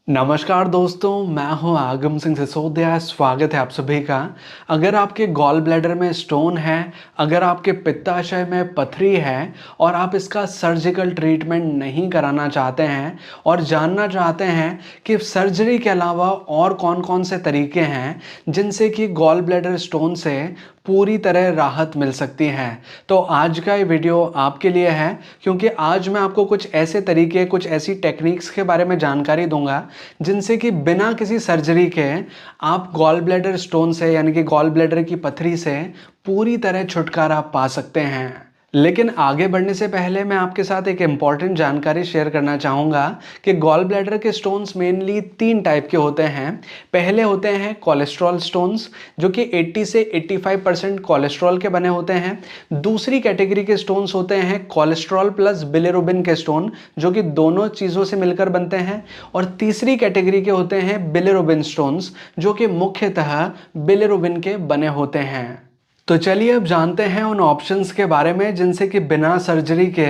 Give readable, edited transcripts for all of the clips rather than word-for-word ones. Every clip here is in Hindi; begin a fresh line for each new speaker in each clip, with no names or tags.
नमस्कार दोस्तों, मैं हूं आगम सिंह सिसोदिया। स्वागत है आप सभी का। अगर आपके गॉल ब्लैडर में स्टोन है, अगर आपके पित्ताशय में पथरी है और आप इसका सर्जिकल ट्रीटमेंट नहीं कराना चाहते हैं और जानना चाहते हैं कि सर्जरी के अलावा और कौन-कौन से तरीके हैं जिनसे कि गॉल ब्लैडर स्टोन से पूरी तरह राहत मिल सकती है, तो आज का ये वीडियो आपके लिए है। क्योंकि आज मैं आपको कुछ ऐसे तरीके, कुछ ऐसी टेक्निक्स के बारे में जानकारी दूंगा जिनसे कि बिना किसी सर्जरी के आप गॉल ब्लैडर स्टोन से यानी कि गॉल ब्लैडर की पथरी से पूरी तरह छुटकारा पा सकते हैं। लेकिन आगे बढ़ने से पहले मैं आपके साथ एक इम्पॉर्टेंट जानकारी शेयर करना चाहूँगा कि गॉल ब्लैडर के स्टोन्स मेनली 3 टाइप के होते हैं। पहले होते हैं कोलेस्ट्रॉल स्टोन्स, जो कि 80 से 85% कोलेस्ट्रॉल के बने होते हैं। दूसरी कैटेगरी के स्टोन्स होते हैं कोलेस्ट्रॉल प्लस बिलिरुबिन के स्टोन, जो कि दोनों चीज़ों से मिलकर बनते हैं। और तीसरी कैटेगरी के होते हैं बिलिरुबिन स्टोन्स, जो कि मुख्यतः बिलिरुबिन के बने होते हैं। तो चलिए अब जानते हैं उन ऑप्शंस के बारे में जिनसे कि बिना सर्जरी के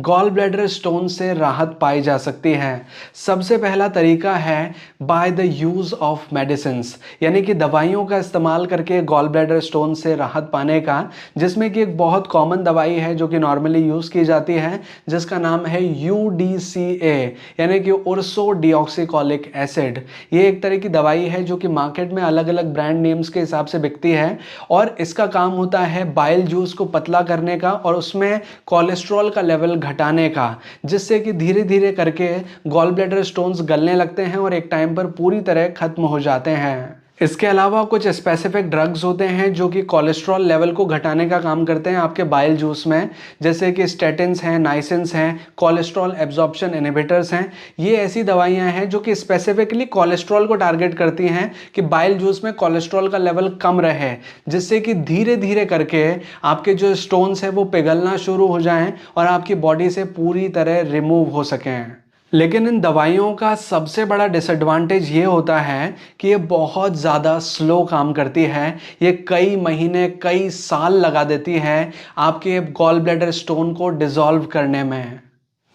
गॉल ब्लैडर स्टोन से राहत पाई जा सकती है। सबसे पहला तरीका है by the use of medicines, यानी कि दवाइयों का इस्तेमाल करके गॉल ब्लैडर स्टोन से राहत पाने का, जिसमें कि एक बहुत कॉमन दवाई है जो कि नॉर्मली यूज़ की जाती है, जिसका नाम है UDCA, यानी कि उर्सो डिऑक्सीकॉलिक एसिड। ये एक तरह की दवाई है जो कि मार्केट में अलग अलग ब्रांड नेम्स के हिसाब से बिकती है और इसका काम होता है बाइल जूस को पतला करने का और उसमें कोलेस्ट्रॉल का लेवल घटाने का, जिससे कि धीरे धीरे करके गॉल ब्लैडर स्टोन्स गलने लगते हैं और एक टाइम पर पूरी तरह खत्म हो जाते हैं। इसके अलावा कुछ स्पेसिफिक ड्रग्स होते हैं जो कि कोलेस्ट्रॉल लेवल को घटाने का काम करते हैं आपके बाइल जूस में, जैसे कि स्टेटिन्स हैं, नाइसिन्स हैं, कोलेस्ट्रॉल एब्जॉर्प्शन इनहिबिटर्स हैं। ये ऐसी दवाइयां हैं जो कि स्पेसिफिकली कोलेस्ट्रॉल को टारगेट करती हैं कि बाइल जूस में कोलेस्ट्रॉल का लेवल कम रहे, जिससे कि धीरे धीरे करके आपके जो स्टोन्स हैं वो पिघलना शुरू हो जाएं और आपकी बॉडी से पूरी तरह रिमूव हो सकें। लेकिन इन दवाइयों का सबसे बड़ा डिसएडवांटेज ये होता है कि ये बहुत ज़्यादा स्लो काम करती है। ये कई महीने, कई साल लगा देती है आपके गॉल ब्लैडर स्टोन को डिसॉल्व करने में।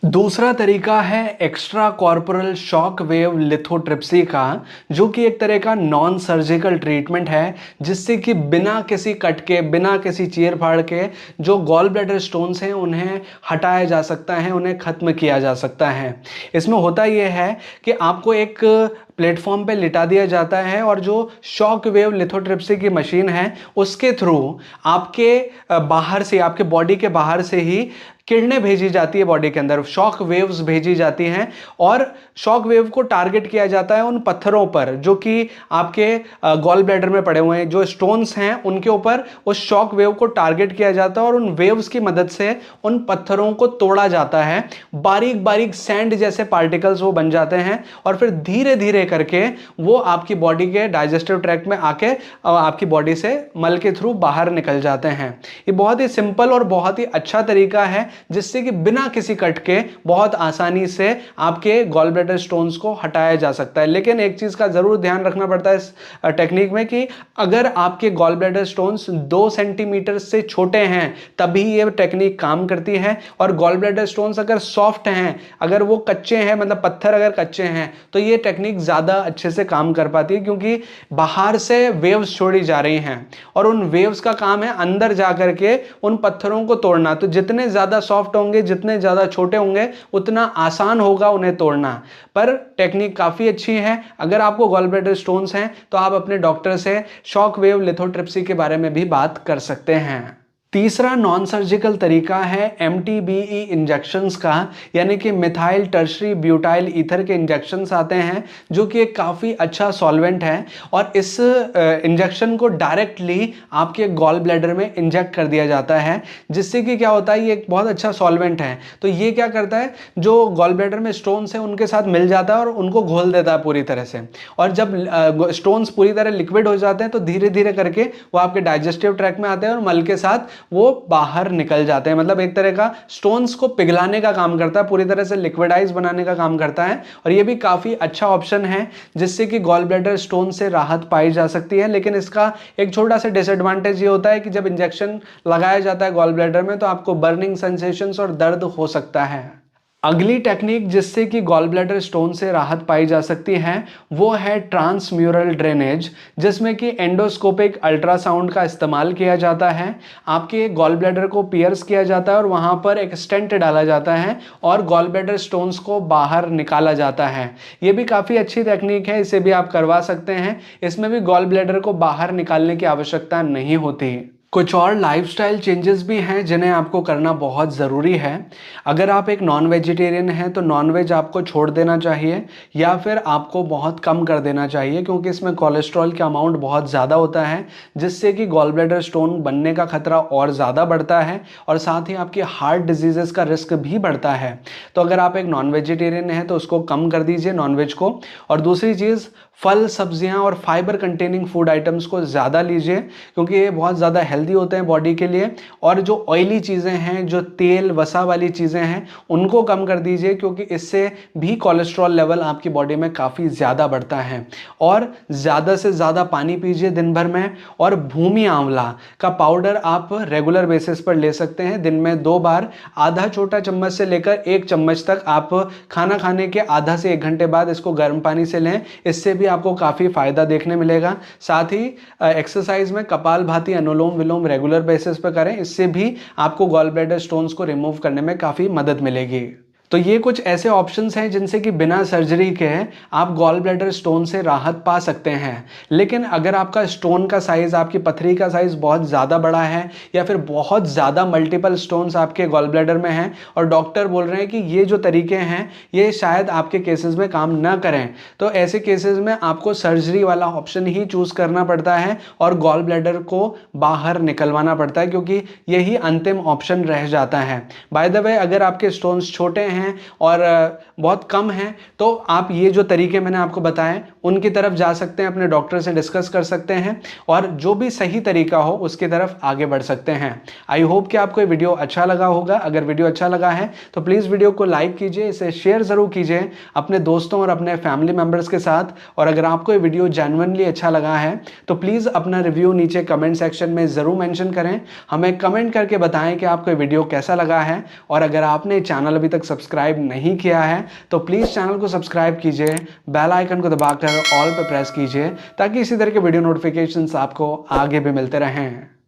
दूसरा तरीका है extra corporal shock wave lithotripsy का, जो कि एक तरह का नॉन सर्जिकल ट्रीटमेंट है, जिससे कि बिना किसी कट के, बिना किसी चीर फाड़ के जो गॉल ब्लैडर स्टोन्स हैं उन्हें हटाया जा सकता है, उन्हें ख़त्म किया जा सकता है। इसमें होता यह है कि आपको एक प्लेटफॉर्म पे लिटा दिया जाता है और जो शॉक वेव लिथोट्रिप्सी की मशीन है उसके थ्रू आपके बाहर से, आपके बॉडी के बाहर से ही किरणें भेजी जाती है बॉडी के अंदर, शॉक वेव्स भेजी जाती हैं और शॉक वेव को टारगेट किया जाता है उन पत्थरों पर जो कि आपके गॉल ब्लैडर में पड़े हुए हैं। जो स्टोन्स हैं उनके ऊपर उस शॉक वेव को टारगेट किया जाता है और उन वेव्स की मदद से उन पत्थरों को तोड़ा जाता है। बारीक बारीक सैंड जैसे पार्टिकल्स वो बन जाते हैं और फिर धीरे धीरे करके वो आपकी बॉडी के डाइजेस्टिव ट्रैक्ट में आके आपकी बॉडी से मल के थ्रू बाहर निकल जाते हैं। ये बहुत ही सिंपल और बहुत ही अच्छा तरीका है जिससे कि बिना किसी कट के बहुत आसानी से आपके गॉल ब्लैडर स्टोन्स को हटाया जा सकता है। लेकिन एक चीज का जरूर ध्यान रखना पड़ता है इस टेक्निक में कि अगर आपके गॉल ब्लैडर स्टोन्स 2 सेंटीमीटर से छोटे हैं तभी ये टेक्निक काम करती है, और गॉल ब्लैडर स्टोन्स अगर सॉफ्ट हैं, अगर वो कच्चे हैं, मतलब पत्थर अगर कच्चे हैं, तो ये टेक्निक ज्यादा अच्छे से काम कर पाती है, क्योंकि बाहर से वेव्स छोड़ी जा रही हैं और उन वेव्स का काम है अंदर जा करके उन पत्थरों को तोड़ना। तो जितने ज्यादा सॉफ्ट होंगे, जितने ज्यादा छोटे होंगे, उतना आसान होगा उन्हें तोड़ना। पर टेक्निक काफी अच्छी है। अगर आपको गॉल ब्लैडर स्टोन्स हैं तो आप अपने डॉक्टर से शॉक वेव लिथोट्रिप्सी के बारे में भी बात कर सकते हैं। तीसरा नॉन सर्जिकल तरीका है MTBE इंजेक्शंस का, यानी कि मिथाइल टर्शरी ब्यूटाइल ईथर के इंजेक्शंस आते हैं जो कि एक काफ़ी अच्छा सॉल्वेंट है और इस इंजेक्शन को डायरेक्टली आपके गॉल ब्लैडर में इंजेक्ट कर दिया जाता है, जिससे कि क्या होता है, ये एक बहुत अच्छा सॉल्वेंट है। तो ये क्या करता है, जो गॉल ब्लैडर में स्टोन्स हैं उनके साथ मिल जाता है और उनको घोल देता है पूरी तरह से। और जब स्टोन्स पूरी तरह लिक्विड हो जाते हैं तो धीरे धीरे करके वो आपके डाइजेस्टिव ट्रैक्ट में आते हैं और मल के साथ वो बाहर निकल जाते हैं। मतलब एक तरह का स्टोन्स को पिघलाने का काम करता है, पूरी तरह से लिक्विडाइज बनाने का काम करता है। और ये भी काफी अच्छा ऑप्शन है जिससे कि गॉल ब्लैडर स्टोन से राहत पाई जा सकती है। लेकिन इसका एक छोटा सा डिसएडवांटेज ये होता है कि जब इंजेक्शन लगाया जाता है गॉल ब्लैडर में तो आपको बर्निंग सेंसेशंस और दर्द हो सकता है। अगली टेक्निक जिससे कि गॉल ब्लैडर स्टोन से राहत पाई जा सकती है वो है ट्रांसम्यूरल ड्रेनेज, जिसमें कि एंडोस्कोपिक अल्ट्रासाउंड का इस्तेमाल किया जाता है। आपके गॉल ब्लैडर को पियर्स किया जाता है और वहां पर एक स्टेंट डाला जाता है और गॉल ब्लैडर स्टोन्स को बाहर निकाला जाता है। ये भी काफ़ी अच्छी टेक्निक है, इसे भी आप करवा सकते हैं। इसमें भी गॉल ब्लैडर को बाहर निकालने की आवश्यकता नहीं होती। कुछ और लाइफस्टाइल चेंजेस भी हैं जिन्हें आपको करना बहुत ज़रूरी है। अगर आप एक नॉन वेजिटेरियन हैं तो नॉन वेज आपको छोड़ देना चाहिए या फिर आपको बहुत कम कर देना चाहिए, क्योंकि इसमें कोलेस्ट्रॉल का अमाउंट बहुत ज़्यादा होता है जिससे कि गॉल ब्लैडर स्टोन बनने का खतरा और ज़्यादा बढ़ता है और साथ ही आपकी हार्ट डिजीज़ का रिस्क भी बढ़ता है। तो अगर आप एक नॉन वेजिटेरियन हैं तो उसको कम कर दीजिए नॉन वेज को। और दूसरी चीज़, फल सब्जियां और फाइबर कंटेनिंग फूड आइटम्स को ज़्यादा लीजिए, क्योंकि ये बहुत ज़्यादा हेल्दी होते हैं बॉडी के लिए। और जो ऑयली चीज़ें हैं, जो तेल वसा वाली चीज़ें हैं, उनको कम कर दीजिए, क्योंकि इससे भी कोलेस्ट्रॉल लेवल आपकी बॉडी में काफ़ी ज़्यादा बढ़ता है। और ज़्यादा से ज़्यादा पानी पीजिए दिन भर में। और भूमि आंवला का पाउडर आप रेगुलर बेसिस पर ले सकते हैं, दिन में 2 बार। आधा छोटा चम्मच से लेकर 1 चम्मच तक आप खाना खाने के आधा से 1 घंटे बाद इसको गर्म पानी से लें, इससे भी आपको काफ़ी फायदा देखने मिलेगा। साथ ही एक्सरसाइज में कपालभाति, अनुलोम विलोम रेगुलर बेसिस पर करें, इससे भी आपको गॉल ब्लैडर स्टोन्स को रिमूव करने में काफ़ी मदद मिलेगी। तो ये कुछ ऐसे ऑप्शंस हैं जिनसे कि बिना सर्जरी के आप गॉल ब्लैडर स्टोन से राहत पा सकते हैं। लेकिन अगर आपका स्टोन का साइज़, आपकी पथरी का साइज़ बहुत ज़्यादा बड़ा है या फिर बहुत ज़्यादा मल्टीपल स्टोन्स आपके गॉल ब्लैडर में हैं और डॉक्टर बोल रहे हैं कि ये जो तरीके हैं ये शायद आपके केसेस में काम ना करें, तो ऐसे केसेस में आपको सर्जरी वाला ऑप्शन ही चूज़ करना पड़ता है और गॉल ब्लैडर को बाहर निकलवाना पड़ता है, क्योंकि यही अंतिम ऑप्शन रह जाता है। बाय द वे, अगर आपके स्टोन्स छोटे हैं और बहुत कम हैं तो आप ये जो तरीके मैंने आपको बताए उनकी तरफ जा सकते हैं, अपने डॉक्टर से डिस्कस कर सकते हैं और जो भी सही तरीका हो उसकी तरफ आगे बढ़ सकते हैं। आई होप कि आपको ये वीडियो अच्छा लगा होगा। अगर वीडियो अच्छा लगा है तो प्लीज़ वीडियो को लाइक कीजिए, इसे शेयर ज़रूर कीजिए अपने दोस्तों और अपने फैमिली मेम्बर्स के साथ। और अगर आपको ये वीडियो जेन्युइनली अच्छा लगा है तो प्लीज़ अपना रिव्यू नीचे कमेंट सेक्शन में ज़रूर मेंशन करें। हमें कमेंट करके बताएं कि आपको ये वीडियो कैसा लगा है। और अगर आपने चैनल अभी तक सब्सक्राइब नहीं किया है तो प्लीज़ चैनल को सब्सक्राइब कीजिए, बेल आइकन को दबाकर ऑल पे प्रेस कीजिए, ताकि इसी तरह के वीडियो नोटिफिकेशंस आपको आगे भी मिलते रहें।